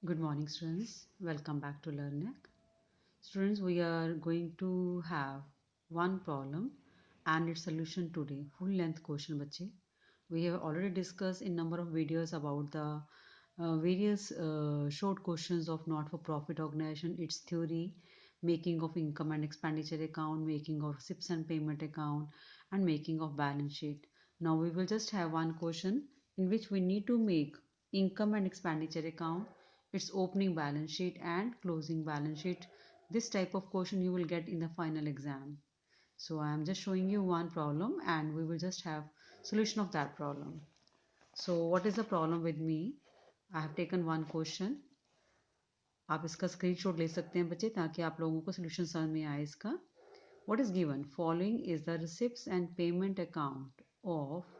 Good morning, students. Welcome back to LearnNet. Students, we are going to have one problem and its solution today. Full length question, बच्चे. We have already discussed in number of videos about the various short questions of not-for-profit organization, its theory, making of income and expenditure account, making of receipts and payment account, and making of balance sheet. Now we will just have one question in which we need to make income and expenditure account, its opening balance sheet and closing balance sheet. This type of question you will get in the final exam. So I am just showing you one problem and we will just have solution of that problem. So what is the problem with me? I have taken one question. आप इसका screenshot ले सकते हैं बच्चे ताकि आप लोगों को सोल्यूशन समझ में आए इसका. What is given? Following is the receipts and payment account of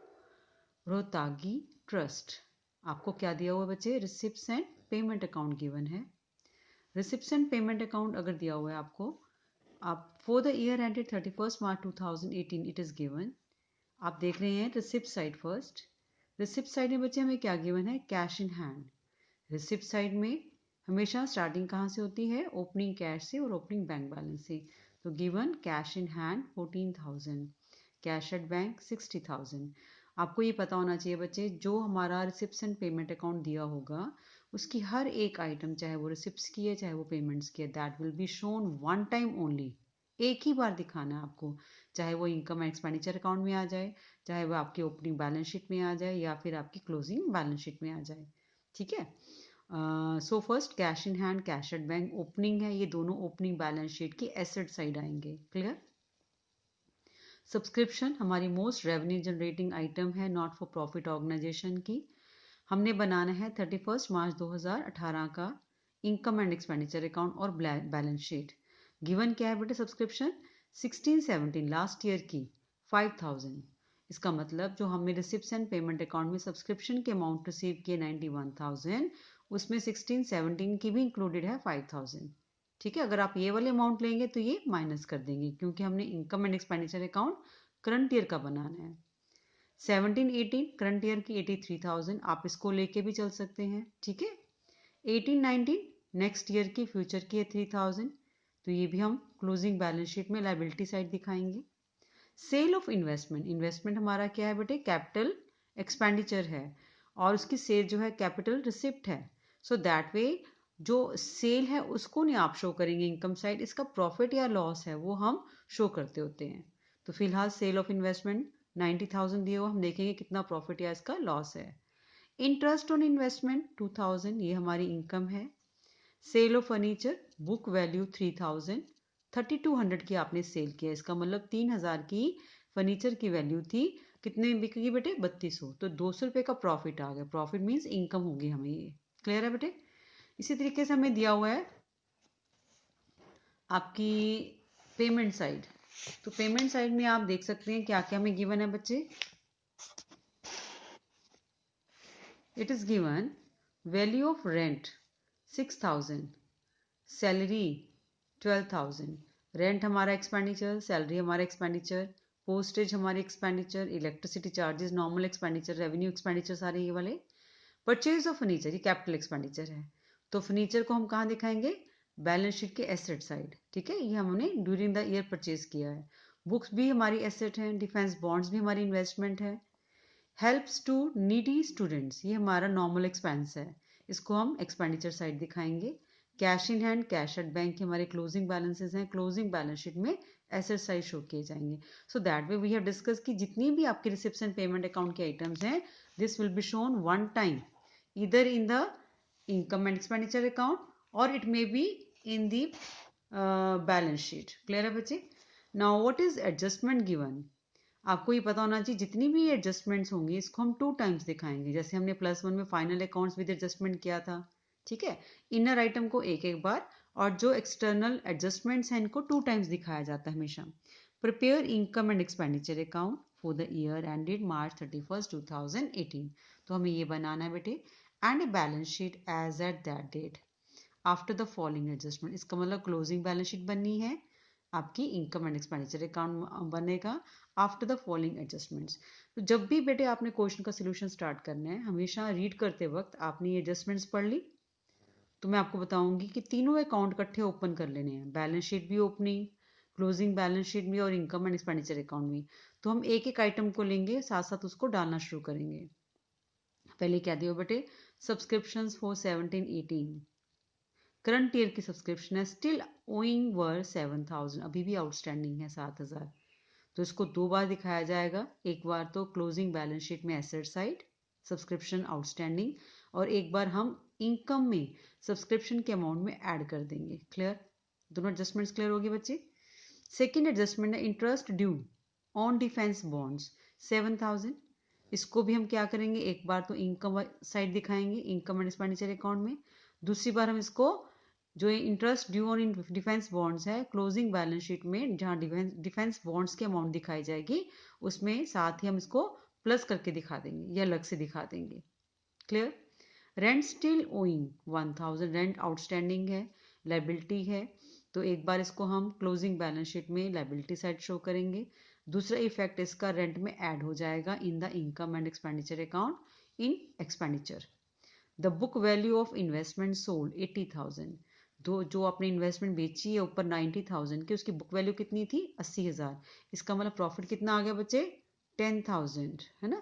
Rohatgi trust. आपको क्या दिया हुआ है बच्चे? Receipts and payment account given है. रिसिप्ट्स एंड पेमेंट अकाउंट अगर दिया हुआ है आपको, आप for the year ended 31 March 2018 it is given. आप देख रहे हैं receipt side first. Receipt side में बच्चे हमें क्या गिवन है? Cash in hand. Receipt side में हमेशा स्टार्टिंग कहाँ से होती है? ओपनिंग कैश से और ओपनिंग बैंक बैलेंस से. तो given cash in hand 14,000, cash at bank 60,000. आपको ये पता होना चाहिए बच्चे, जो हमारा रिसिप्ट्स एंड पेमेंट अकाउंट दिया होगा उसकी हर एक आइटम, चाहे वो रिसिप्ट्स की है चाहे वो पेमेंट्स की है, that will be shown one time only. एक ही बार दिखाना है आपको, चाहे वो इनकम एंड एक्सपेंडिचर अकाउंट में आ जाए, चाहे वो आपकी ओपनिंग बैलेंस शीट में आ जाए या फिर आपकी क्लोजिंग बैलेंस शीट में आ जाए. ठीक है. So first cash in hand, cash at bank opening है, ये दोनों ओपनिंग बैलेंस शीट की एसेट साइड आएंगे. क्लियर. सब्सक्रिप्शन हमारी मोस्ट रेवेन्यू जनरेटिंग आइटम है नॉट फॉर प्रॉफिट ऑर्गेनाइजेशन की. हमने बनाना है 31 मार्च 2018 का इनकम एंड एक्सपेंडिचर अकाउंट और बैलेंस शीट. गिवन क्या है बेटे? सब्सक्रिप्शन 16-17 लास्ट ईयर की 5,000. इसका मतलब जो हमने रिसिप्ट्स एंड पेमेंट अकाउंट में सब्सक्रिप्शन के अमाउंट रिसीव किए 91,000, उसमें 16-17 की भी इंक्लूडेड है 5,000. ठीक है. अगर आप ये वाले अमाउंट लेंगे तो ये माइनस कर देंगे क्योंकि हमने income and expenditure account current year का बनाना है. 17-18 करंट ईयर की 83,000, आप इसको लेके भी चल सकते हैं. ठीक है. 18-19 नेक्स्ट ईयर की फ्यूचर की है 3,000, तो ये भी हम क्लोजिंग बैलेंस शीट में लायबिलिटी साइड दिखाएंगे. सेल ऑफ इन्वेस्टमेंट, इन्वेस्टमेंट हमारा क्या है बेटे? कैपिटल एक्सपेंडिचर है और उसकी सेल जो है कैपिटल रिसिप्ट है. सो दैट वे जो सेल है उसको नहीं आप शो करेंगे इनकम साइड, इसका प्रॉफिट या लॉस है वो हम शो करते होते हैं. तो फिलहाल सेल ऑफ इन्वेस्टमेंट 90,000 दिए हुआ, हम देखेंगे कितना प्रॉफिट या इसका लॉस है. इंटरेस्ट ऑन इन्वेस्टमेंट 2,000, ये हमारी इनकम है. Sale of furniture book value 3,000, 3,200 की आपने सेल किया, इसका मतलब 3,000 की फर्नीचर की वैल्यू थी. कितने बिकेगी बेटे? 3,200. तो 200 रुपये का प्रॉफिट आ गया. प्रॉफिट मीन्स इनकम होगी हमें ये. क्लियर है बेटे. इसी तरीके से हमें दिया हुआ है आपकी पेमेंट साइड. तो पेमेंट साइड में आप देख सकते हैं क्या क्या हमें गिवन है बच्चे. It is given value of rent 6,000, salary 12,000. Rent हमारा एक्सपेंडिचर, सैलरी हमारा एक्सपेंडिचर, पोस्टेज हमारे expenditure, electricity charges normal expenditure, revenue expenditure सारे ये वाले. परचेज ऑफ फर्नीचर ये कैपिटल एक्सपेंडिचर है. तो फर्नीचर को हम कहाँ दिखाएंगे? बैलेंस शीट के एसेट साइड. ठीक है. ये हमने ड्यूरिंग द ईयर परचेज किया है. बुक्स भी हमारी एसेट है. डिफेंस बॉन्ड्स भी हमारी इन्वेस्टमेंट है. हेल्प्स टू नीडी स्टूडेंट्स ये हमारा नॉर्मल एक्सपेंस है, इसको हम एक्सपेंडिचर साइड दिखाएंगे. Cash in hand, cash at bank हमारे क्लोजिंग बैलेंसेस हैं, क्लोजिंग बैलेंस शीट में एसेट साइड शो किए जाएंगे. So that way we have discuss कि जितनी भी आपकी रिसिप्ट्स एंड पेमेंट अकाउंट के आइटम्स हैं, this will be shown one time either in the income and expenditure account और it may be in the balance sheet. Clear है बच्चे. Now what is adjustment given. आपको ये पता होना चाहिए जितनी भी एडजस्टमेंट्स होंगी इसको हम 2 टाइम्स दिखाएंगे, जैसे हमने +1 में फाइनल अकाउंट्स विद एडजस्टमेंट किया था. ठीक है. इनर आइटम को एक एक बार और जो एक्सटर्नल एडजस्टमेंट्स हैं इनको 2 टाइम्स दिखाया जाता है हमेशा. Prepare income and expenditure account for the year ended March 31 2018. तो हमें ये बनाना है बेटे. And a balance sheet as at that date after the following adjustment. इसका मतलब क्लोजिंग बैलेंस शीट बननी है, आपकी इनकम एंड एक्सपेंडिचर अकाउंट बनेगा आफ्टर द फॉलोइंग एडजस्टमेंट्स. तो जब भी बेटे आपने क्वेश्चन का सोल्यूशन स्टार्ट करना है, हमेशा रीड करते वक्त आपने ये एडजस्टमेंट्स पढ़ ली तो मैं आपको बताऊंगी कि तीनों अकाउंट इकट्ठे ओपन कर लेने हैं, बैलेंस शीट भी ओपनिंग, क्लोजिंग बैलेंस शीट भी और इनकम एंड एक्सपेंडिचर अकाउंट भी। तो हम एक एक आइटम को लेंगे, साथ साथ उसको डालना शुरू करेंगे। पहले क्या दिया बेटे, सब्सक्रिप्शंस फॉर 17-18, करंट ईयर की सब्सक्रिप्शन है, स्टिल ओइंग वर 7,000, अभी भी आउटस्टैंडिंग है 7,000। तो इसको दो बार दिखाया जाएगा, एक बार तो क्लोजिंग बैलेंस शीट में एसेट साइड सब्सक्रिप्शन आउटस्टैंडिंग, और एक बार हम इनकम में सब्सक्रिप्शन के अमाउंट में ऐड कर देंगे। क्लियर, दोनों एडजस्टमेंट्स क्लियर होगी बच्चे। सेकेंड एडजस्टमेंट है interest due on defence bonds 7,000। इसको भी हम क्या करेंगे, एक बार तो इनकम साइड दिखाएंगे इनकम एंड एक्सपेंडिचर अकाउंट में, दूसरी बार हम इसको जो interest due on defence bonds है क्लोजिंग बैलेंस शीट में जहां डिफेंस बॉन्ड्स की अमाउंट दिखाई जाएगी उसमें साथ ही हम इसको प्लस करके दिखा देंगे या अलग से दिखा देंगे। Clear. Rent still owing 1,000, rent outstanding है, लाइबिलिटी है, तो एक बार इसको हम क्लोजिंग बैलेंस शीट में लाइबिलिटी साइड शो करेंगे, दूसरा इफेक्ट इसका रेंट में ऐड हो जाएगा इन the income and expenditure account in expenditure. The book value of investment sold 80,000, जो आपने इन्वेस्टमेंट बेची है ऊपर 90,000 की, उसकी बुक वैल्यू कितनी थी 80,000, इसका मतलब प्रॉफिट कितना आ गया बच्चे 10,000, है ना।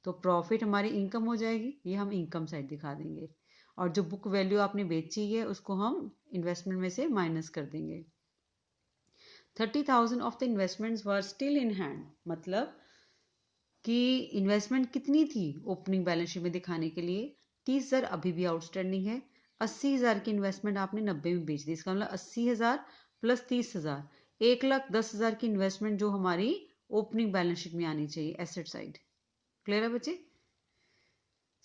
तो प्रॉफिट हमारी इनकम हो जाएगी, ये हम इनकम साइड दिखा देंगे, और जो बुक वैल्यू आपने बेची है उसको हम इन्वेस्टमेंट में से माइनस कर देंगे। 30,000 of the investments were still in hand, मतलब कि इन्वेस्टमेंट कितनी थी ओपनिंग बैलेंस शीट में दिखाने के लिए 30,000 अभी भी आउटस्टैंडिंग है, 80,000 की इन्वेस्टमेंट आपने 90 में बेच दी, इसका मतलब 80,000 प्लस 30,000, 1,10,000 की इन्वेस्टमेंट जो हमारी ओपनिंग बैलेंस शीट में आनी चाहिए एसेट साइड। क्लियर है बच्चे।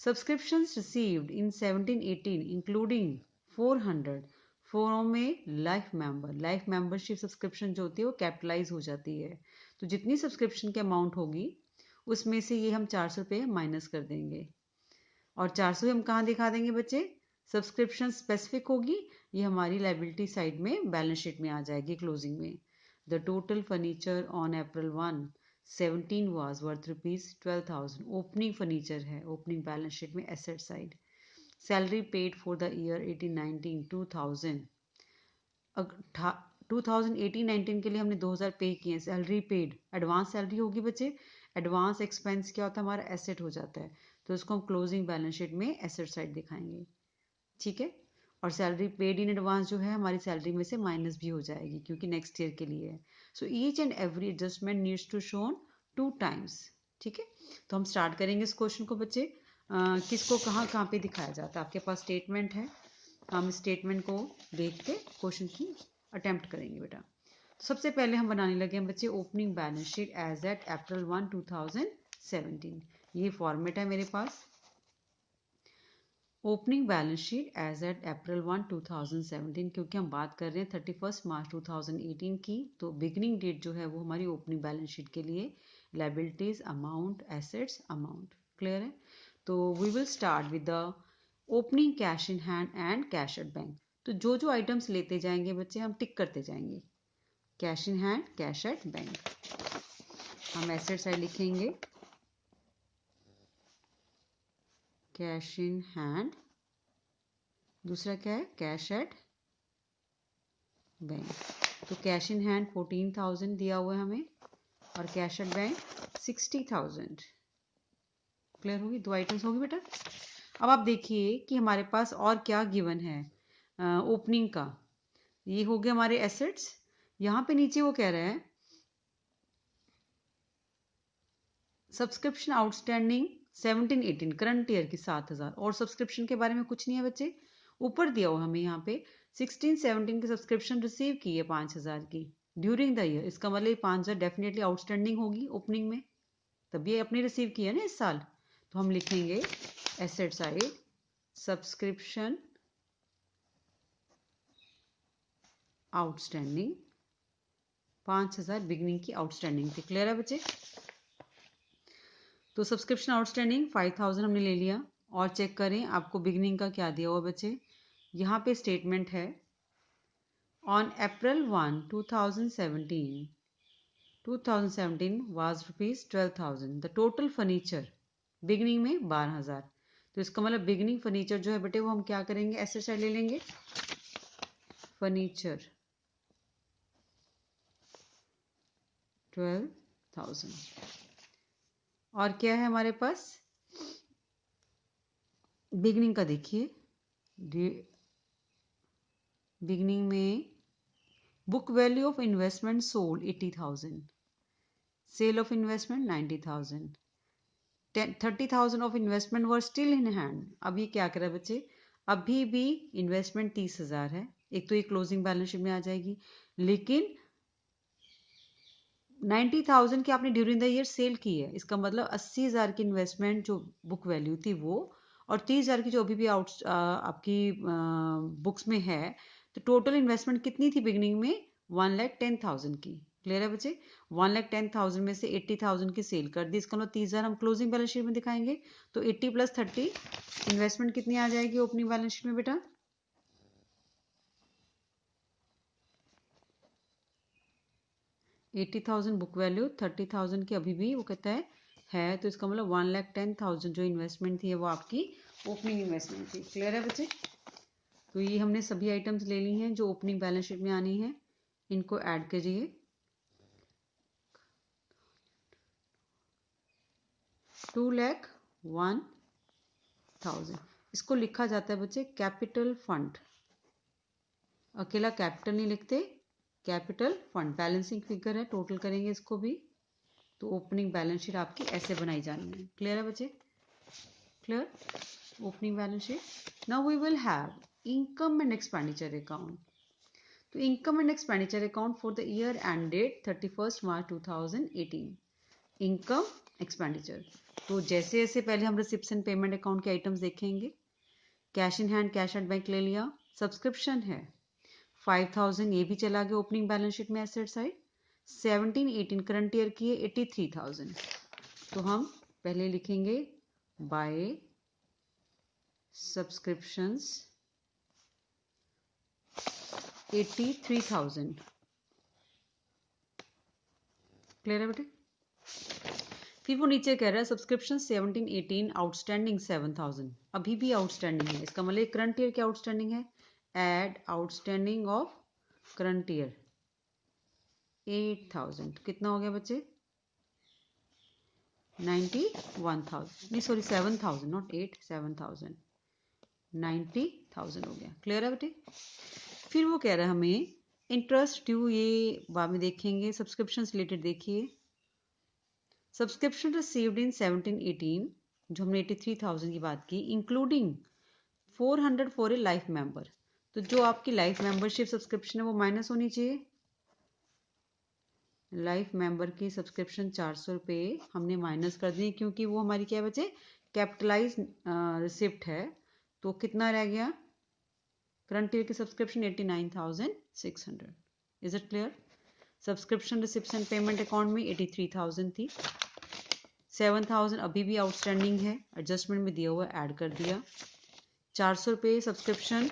सब्सक्रिप्शंस रिसीव्ड इन 17-18 इंक्लूडिंग 400 फोरों में लाइफ मेंबरशिप सब्सक्रिप्शन जो होती है वो कैपिटलाइज हो जाती है, तो जितनी सब्सक्रिप्शन की अमाउंट होगी उसमें से ये हम 400 रुपये माइनस कर देंगे, और 400 हम कहाँ दिखा देंगे बच्चे, सब्सक्रिप्शन स्पेसिफिक होगी, ये हमारी लाइबिलिटी साइड में बैलेंस शीट में आ जाएगी क्लोजिंग में। The total furniture on April 1 17 was worth ₹12,000, opening furniture है ओपनिंग बैलेंस शीट में asset side. Salary paid for the year 18-19 2000, 2018-19 के लिए हमने 2,000 पे किए, सैलरी पेड एडवांस सैलरी होगी बच्चे, एडवांस एक्सपेंस क्या होता है हमारा एसेट हो जाता है, तो इसको हम क्लोजिंग बैलेंस शीट में एसेट साइड दिखाएंगे। ठीक है, और सैलरी पेड इन एडवांस जो है हमारी सैलरी में से माइनस भी हो जाएगी क्योंकि नेक्स्ट ईयर के लिए है। So each and every adjustment needs to shown 2 times. ठीक है, तो हम स्टार्ट करेंगे इस क्वेश्चन को बच्चे। किसको कहाँ कहाँ पे दिखाया जाता है, आपके पास स्टेटमेंट है, हम स्टेटमेंट को देख के क्वेश्चन की अटेम्प्ट करेंगे बेटा। तो सबसे पहले हम बनाने लगे हैं बच्चे opening balance sheet as at April 1 2017, ये फॉर्मेट है मेरे पास, opening balance sheet as at April 1 2017, क्योंकि हम बात कर रहे हैं 31 मार्च 2018 की, तो बिगनिंग डेट जो है वो हमारी ओपनिंग बैलेंस शीट के लिए liabilities amount assets amount. Clear है, तो we will start with the opening cash in hand and cash at bank. तो जो जो आइटम्स लेते जाएंगे बच्चे हम टिक करते जाएंगे, cash in hand cash at bank, हम एसेट साइड लिखेंगे कैश इन हैंड, दूसरा क्या है कैश एट बैंक। तो कैश इन हैंड 14,000 दिया हुआ है हमें, और कैश एट बैंक 60,000। क्लियर होगी, दो आइटम्स होगी बेटा। अब आप देखिए कि हमारे पास और क्या गिवन है ओपनिंग का, ये हो गए हमारे एसेट्स, यहाँ पे नीचे वो कह रहा है सब्सक्रिप्शन आउटस्टैंडिंग 17-18 करंट ईयर की 7,000, और सब्सक्रिप्शन के बारे में कुछ नहीं है बच्चे, ऊपर दिया हुआ हमें यहाँ पे 16-17 की सब्सक्रिप्शन रिसीव की है 5,000 की ड्यूरिंग द ईयर, इसका मतलब 5,000 डेफिनेटली आउटस्टैंडिंग होगी ओपनिंग में, तभी अपने रिसीव की है ना इस साल। तो हम लिखेंगे asset side subscription outstanding 5,000 beginning की आउटस्टैंडिंग थी। क्लियर है बच्चे, तो सब्सक्रिप्शन आउटस्टैंडिंग 5,000 हमने ले लिया, और चेक करें आपको बिगनिंग का क्या दिया हुआ बच्चे, यहाँ पे स्टेटमेंट है on April 1 2017 was ₹12,000, the total furniture beginning में 12,000, तो इसका मतलब बिगनिंग फर्नीचर जो है बेटे वो हम क्या करेंगे, एसेट साइड ले लेंगे, फर्नीचर 12,000। और क्या है हमारे पास, बिगनिंग का देखिए, बिगनिंग में book value of investment sold 80,000, sale of investment 90,000, 30,000 of investment were still in hand. अब ये क्या करा बच्चे, अभी भी इन्वेस्टमेंट 30,000 है, एक तो ये क्लोजिंग बैलेंस शीट में आ जाएगी, लेकिन 90,000 की आपने ड्यूरिंग द ईयर सेल की है, इसका मतलब 80,000 की इन्वेस्टमेंट जो बुक वैल्यू थी वो, और 30,000 की जो अभी भी आपकी बुक्स में है, तो टोटल इन्वेस्टमेंट कितनी थी बिगनिंग में, 1,10,000 की। क्लियर है बच्चे, 1,10,000 में से 80,000 की सेल कर दी, इसका मतलब 30,000 हम क्लोजिंग बैलेंस शीट में दिखाएंगे, तो 80 + 30 इन्वेस्टमेंट कितनी आ जाएगी ओपनिंग बैलेंस शीट में बेटा, 80,000 बुक वैल्यू, 30,000 की अभी भी वो कहता है, तो इसका मतलब 1,10,000 जो इन्वेस्टमेंट थी वो आपकी ओपनिंग इन्वेस्टमेंट थी। क्लियर है बच्चे, तो ये हमने सभी आइटम्स ले ली हैं जो ओपनिंग बैलेंस शीट में आनी है, इनको ऐड करिए, 2,01,000। इसको लिखा जाता है बच्चे कैपिटल फंड, अकेला कैपिटल नहीं लिखते, कैपिटल फंड बैलेंसिंग फिगर है, टोटल करेंगे इसको भी, तो ओपनिंग बैलेंस शीट आपकी ऐसे बनाई जानी है। क्लियर है बच्चे, clear, opening balance sheet. Now we will have income and expenditure account, तो income and expenditure account for the year ended 31 March 2018, income expenditure. तो जैसे जैसे पहले हम रिसिप्शन पेमेंट अकाउंट के आइटम्स देखेंगे, cash in hand, cash at bank ले लिया, सब्सक्रिप्शन है 5,000, ये भी चला गया ओपनिंग बैलेंस शीट में एसेट साइड, 17-18 करंट ईयर की है 83,000, तो हम पहले लिखेंगे बाय सब्सक्रिप्शंस 83,000। क्लियर है बेटे, फिर वो नीचे कह रहा है सब्सक्रिप्शन 17-18 आउटस्टैंडिंग 7,000, अभी भी आउटस्टैंडिंग है, इसका मतलब करंट ईयर क्या आउटस्टैंडिंग है, add outstanding of current year 8,000, कितना हो गया बच्चे, 91,000, नहीं सॉरी 7,000, नॉट 8, 7,000, 90,000 हो गया। क्लियर है बेटे, फिर वो कह रहा है हमें इंटरेस्ट ड्यू, ये बाद में देखेंगे, सब्सक्रिप्शन रिलेटेड देखिए, सब्सक्रिप्शन रिसीव्ड इन 17-18 जो हमने 83,000 की बात की, including 400 for a life member, तो जो आपकी लाइफ मेंबरशिप सब्सक्रिप्शन है वो माइनस होनी चाहिए, लाइफ मेंबर की सब्सक्रिप्शन 400 रुपये हमने माइनस कर दी, क्योंकि वो हमारी क्या है बच्चे, कैपिटलाइज रिसिप्ट है, तो कितना रह गया, करंट ईयर की subscription 89,600। Is it clear, subscription reception payment account में 83,000 थी, 7,000 अभी भी आउटस्टैंडिंग है, एडजस्टमेंट में दिया हुआ ऐड कर दिया, 400 रुपये सब्सक्रिप्शन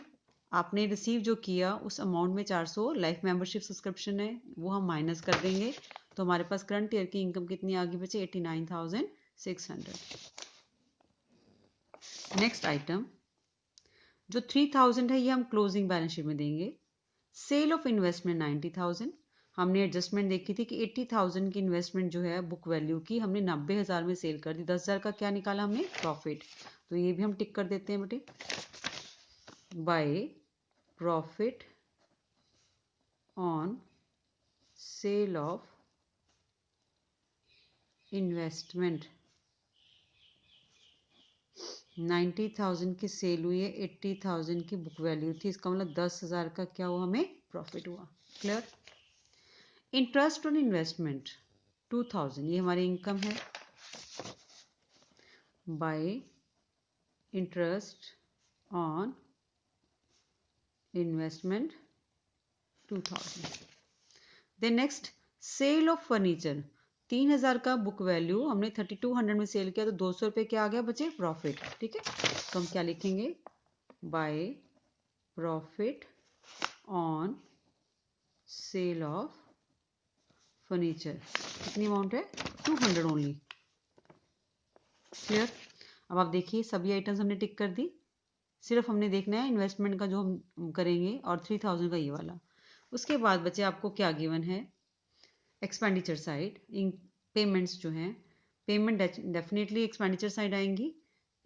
आपने रिसीव जो किया उस अमाउंट में 400 लाइफ मेंबरशिप सब्सक्रिप्शन है वो हम माइनस कर देंगे, तो हमारे पास करंट ईयर की इनकम कितनी आ गई बच्चे, 89,600। नेक्स्ट आइटम जो 3,000 है ये हम क्लोजिंग बैलेंस शीट में देंगे, सेल ऑफ इन्वेस्टमेंट 90,000, हमने एडजस्टमेंट देखी थी कि 80,000 की इन्वेस्टमेंट जो है बुक वैल्यू की हमने 90,000 में सेल कर दी, 10,000 का क्या निकाला हमने, प्रॉफिट, तो ये भी हम टिक कर देते हैं बेटे, by profit on sale of investment 90,000 की सेल हुई है, 80,000 की बुक वैल्यू थी, इसका मतलब 10,000 का क्या हुआ, हमें प्रॉफिट हुआ। क्लियर, इंटरेस्ट ऑन इन्वेस्टमेंट 2,000, ये हमारी इनकम है, by interest on investment 2,000। Then next sale of furniture 3,000 का बुक वैल्यू हमने 3,200 में सेल किया, तो 200 रुपये क्या आ गया बचे, प्रॉफिट। ठीक है, तो हम क्या लिखेंगे, by profit on sale of furniture, कितनी अमाउंट है, 200 ओनली। क्लियर, अब आप देखिए सभी आइटम्स हमने टिक कर दी, सिर्फ हमने देखना है इन्वेस्टमेंट का जो हम करेंगे और 3000 का ये वाला। उसके बाद बच्चे आपको क्या गिवन है, एक्सपेंडिचर साइड, इन पेमेंट्स जो हैं, पेमेंट डेफिनेटली एक्सपेंडिचर साइड आएंगी।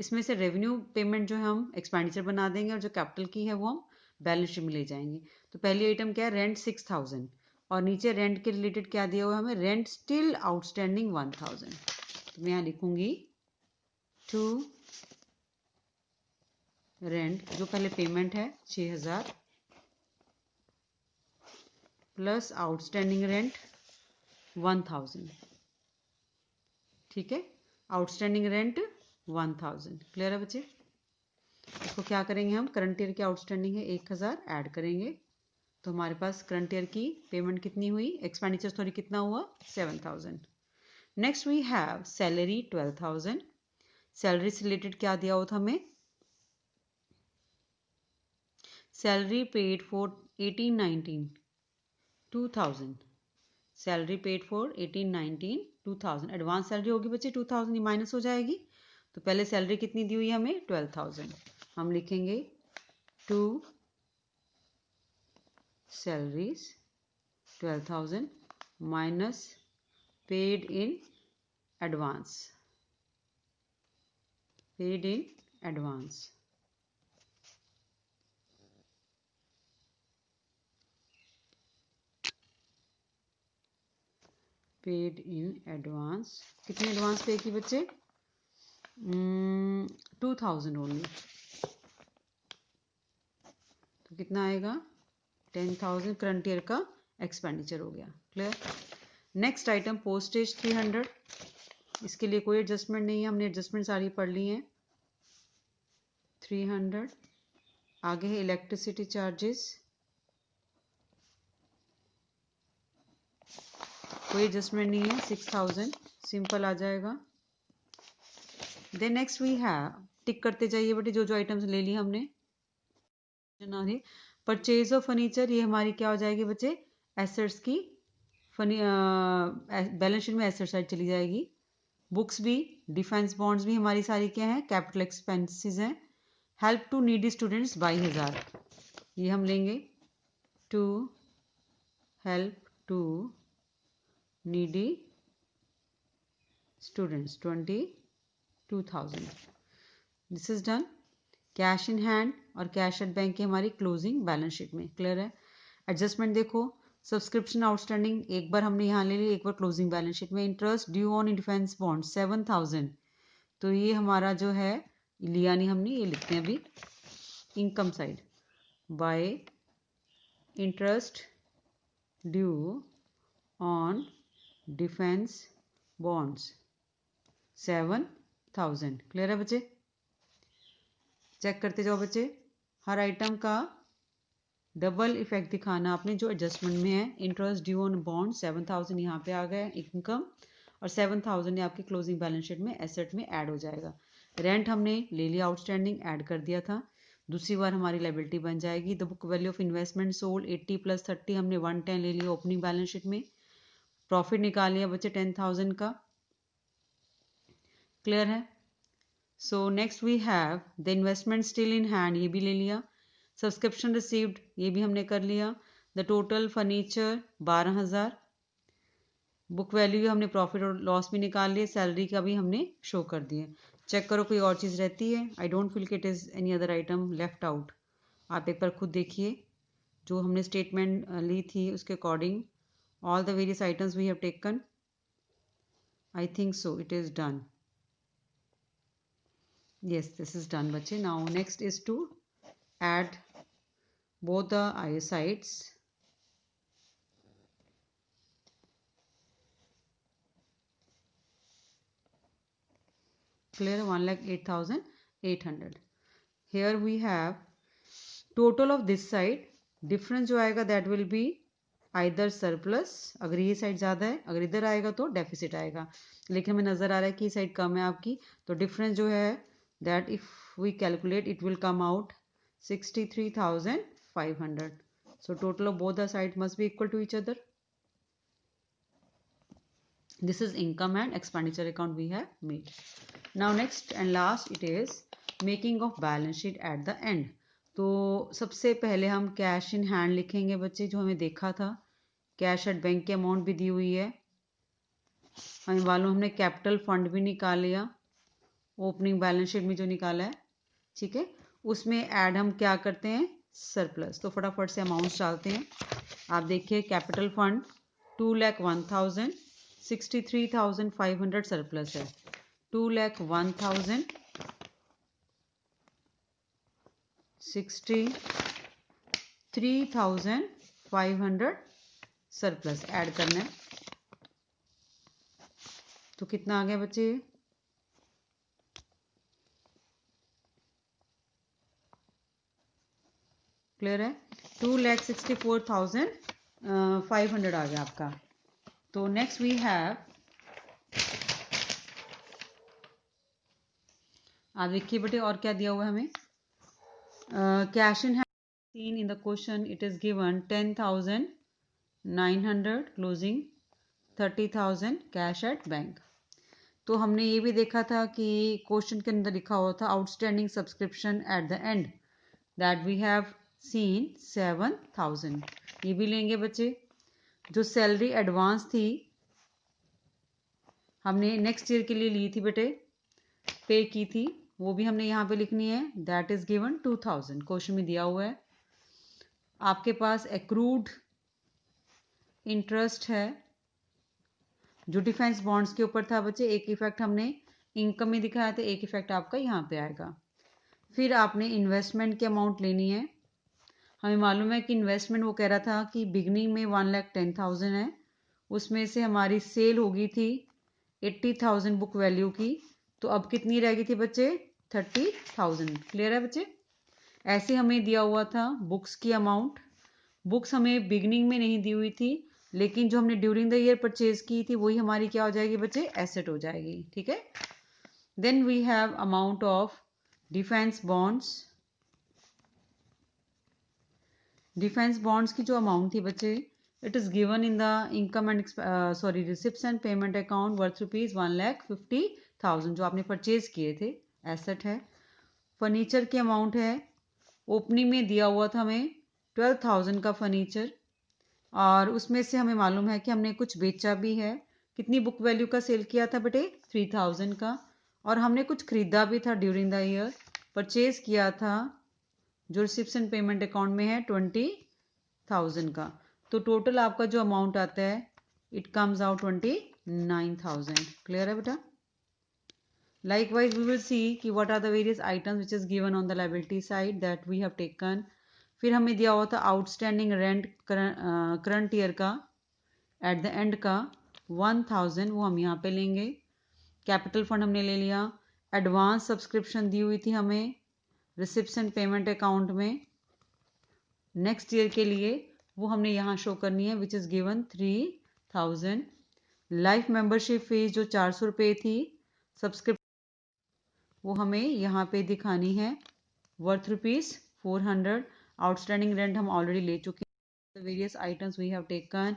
इसमें से रेवेन्यू पेमेंट जो है हम एक्सपेंडिचर बना देंगे और जो कैपिटल की है वो हम बैलेंस शीट में ले जाएंगे। तो पहली आइटम क्या है, रेंट 6000, और नीचे रेंट के रिलेटेड क्या दिया हुआ है हमें, रेंट स्टिल आउटस्टैंडिंग 1000। तो मैं यहाँ लिखूंगी टू रेंट, जो पहले पेमेंट है 6000 प्लस आउटस्टैंडिंग रेंट 1000। ठीक है, आउटस्टैंडिंग रेंट 1000। क्लियर है बच्चे? इसको क्या करेंगे हम, करंट ईयर की आउटस्टैंडिंग है 1000, ऐड करेंगे तो हमारे पास करंट ईयर की पेमेंट कितनी हुई, एक्सपेंडिचर सॉरी कितना हुआ, 7000। Next we have salary 12000। Salary से रिलेटेड क्या दिया हुआ था हमें, salary paid for 1819 2000, salary paid for 1819 2000। Advance salary होगी बच्चे 2000, ये माइनस हो जाएगी। तो पहले सैलरी कितनी दी हुई है हमें, 12000। हम लिखेंगे to salaries 12000 minus paid in advance, paid in advance. Paid in advance, कितने एडवांस पे की बच्चे, 2000 ओनली। तो कितना आएगा, 10000 करंट ईयर का एक्सपेंडिचर हो गया। क्लियर? नेक्स्ट आइटम पोस्टेज 300, इसके लिए कोई एडजस्टमेंट नहीं है, हमने एडजस्टमेंट सारी पढ़ ली हैं। 300, आगे है इलेक्ट्रिसिटी चार्जेस, कोई एडजस्टमेंट नहीं है, 6000 सिंपल आ जाएगा। देन नेक्स्ट वी हैव, टिक करते जाइए बेटे जो जो आइटम्स ले ली हमने। परचेज ऑफ फर्नीचर, ये हमारी क्या हो जाएगी बच्चे, एसेट्स की, बैलेंस शीट में एसेट साइड चली जाएगी। बुक्स भी, डिफेंस बॉन्ड्स भी हमारी सारी क्या है, कैपिटल एक्सपेंसेस हैं। हेल्प टू नीडी स्टूडेंट्स 22,000, ये हम लेंगे, to help to needy students 22,000। This is done. Cash in hand और कैश एट बैंक की हमारी क्लोजिंग बैलेंस शीट में। क्लियर है? एडजस्टमेंट देखो, सब्सक्रिप्शन आउटस्टैंडिंग एक बार हमने यहाँ ले ली, एक बार क्लोजिंग बैलेंस शीट में। Interest due on defence bond 7000, तो ये हमारा जो है लिया नहीं हमने, ये लिखते हैं अभी income side, bye interest due on defence bonds 7000। Clear है बच्चे? चेक करते जाओ बच्चे, हर आइटम का डबल इफेक्ट दिखाना आपने जो एडजस्टमेंट में है। इंटरेस्ट ड्यू ऑन बॉन्ड 7000 यहाँ पे आ गया इनकम, और 7000 आपकी क्लोजिंग बैलेंस शीट में एसेट में ऐड हो जाएगा। रेंट हमने ले लिया आउटस्टैंडिंग, ऐड कर दिया था, दूसरी बार हमारी लाइबिलिटी बन जाएगी। The book value of investment sold 80 + 30, हमने 110 ले लिया ओपनिंग बैलेंस शीट में। प्रॉफिट निकाल लिया बच्चे 10,000 का। क्लियर है? So next we have the investment still in hand, ये भी ले लिया। सब्सक्रिप्शन रिसीव्ड, ये भी हमने कर लिया। The total furniture 12,000। Book value हमने प्रॉफिट और लॉस भी निकाल लिए, सैलरी का भी हमने शो कर दिया। चेक करो कोई और चीज़ रहती है, आई डोंट फील कि it is any other item left out. आप एक बार खुद देखिए, जो हमने स्टेटमेंट ली थी उसके according all the various items we have taken, I think so it is done. Yes, this is done बच्चे. Now next is to add both the sides. Clear? 1,08,800. Here we have total of this side. Difference जो आएगा that will be either surplus, अगर ये side ज़्यादा है, अगर इधर आएगा तो डेफिसिट आएगा। लेकिन हमें नज़र आ रहा है कि साइड कम है आपकी, तो डिफरेंस जो है that if we calculate it will come out 63,500. So total of both the sides must be equal to each other. This is income and expenditure account we have made. Now next and last it is making of balance sheet at the and. तो सबसे पहले हम cash in hand लिखेंगे बच्चे, जो हमें देखा था। कैश एट बैंक की अमाउंट भी दी हुई है, हमें मालूम, हमने कैपिटल फंड भी निकाल लिया ओपनिंग बैलेंस शीट में जो निकाला है, ठीक है। उसमें ऐड हम क्या करते हैं, सरप्लस। तो फटाफट से अमाउंट्स डालते हैं। आप देखिए कैपिटल फंड 2,01,000, 63,500 सरप्लस है। 2,01,000, 63,500 सरप्लस ऐड करना है। तो कितना आ गया बच्चे, क्लियर है, 2,64,500 आ गया आपका। तो नेक्स्ट वी हैव, आप देखिए बेटे और क्या दिया हुआ है हमें। Cash in hand seen in the question, it is given 10,900 closing, 30,000 cash at bank. तो हमने ये भी देखा था कि क्वेश्चन के अंदर लिखा हुआ था outstanding subscription at the end, that we have seen 7,000। ये भी लेंगे बच्चे। जो सैलरी एडवांस थी हमने नेक्स्ट ईयर के लिए ली थी बेटे, पे की थी, वो भी हमने यहाँ पे लिखनी है, दैट इज गिवन 2,000, क्वेश्चन में दिया हुआ है। आपके पास एक्रूड इंटरेस्ट है जो डिफेंस बॉन्ड्स के ऊपर था बच्चे, एक इफेक्ट हमने इनकम में दिखाया था, एक इफेक्ट आपका यहाँ पे आएगा। फिर आपने इन्वेस्टमेंट की अमाउंट लेनी है। हमें मालूम है कि इन्वेस्टमेंट वो कह रहा था कि बिगनिंग में 1,10,000 है, उसमें से हमारी सेल होगी थी 80,000 बुक वैल्यू की, तो अब कितनी रह गई थी बच्चे, 30,000। क्लियर है बच्चे। ऐसे हमें दिया हुआ था बुक्स की अमाउंट। बुक्स हमें बिगनिंग में नहीं दी हुई थी, लेकिन जो हमने ड्यूरिंग द ईयर परचेज की थी वही हमारी क्या हो जाएगी बच्चे, एसेट हो जाएगी, ठीक है। Then we have amount of defence bonds. Defence bonds की जो अमाउंट थी बच्चे, it is given in the income and receipts and payment account worth ₹1,50,000, जो आपने परचेज किए थे, एसेट है। फर्नीचर की अमाउंट है, ओपनिंग में दिया हुआ था हमें 12,000 का फर्नीचर, और उसमें से हमें मालूम है कि हमने कुछ बेचा भी है। कितनी बुक वैल्यू का सेल किया था बेटे, 3,000 का, और हमने कुछ खरीदा भी था ड्यूरिंग द ईयर, परचेज किया था, जो रिसिप्शन पेमेंट अकाउंट में है 20,000 का। तो टोटल आपका जो अमाउंट आता है, इट कम्स आउट 29,000। क्लियर है बेटा। Likewise, we will see कि what are the various items which is given on the liability side that we have taken. फिर हमें दिया हुआ था आउटस्टैंडिंग रेंट करंट ईयर का एट द एंड का 1,000, वो हम यहाँ पे लेंगे। कैपिटल फंड हमने ले लिया। एडवांस सब्सक्रिप्शन दी हुई थी हमें रिसिप्शन पेमेंट अकाउंट में नेक्स्ट ईयर के लिए, वो हमने यहाँ शो करनी है, which is given 3,000। Life membership fees जो 400 रुपये थी सब्सक्रिप्शन, वो हमें यहाँ पे दिखानी है, वर्थ ₹400। आउटस्टैंडिंग रेंट हम ऑलरेडी ले चुके हैं। Various items we have taken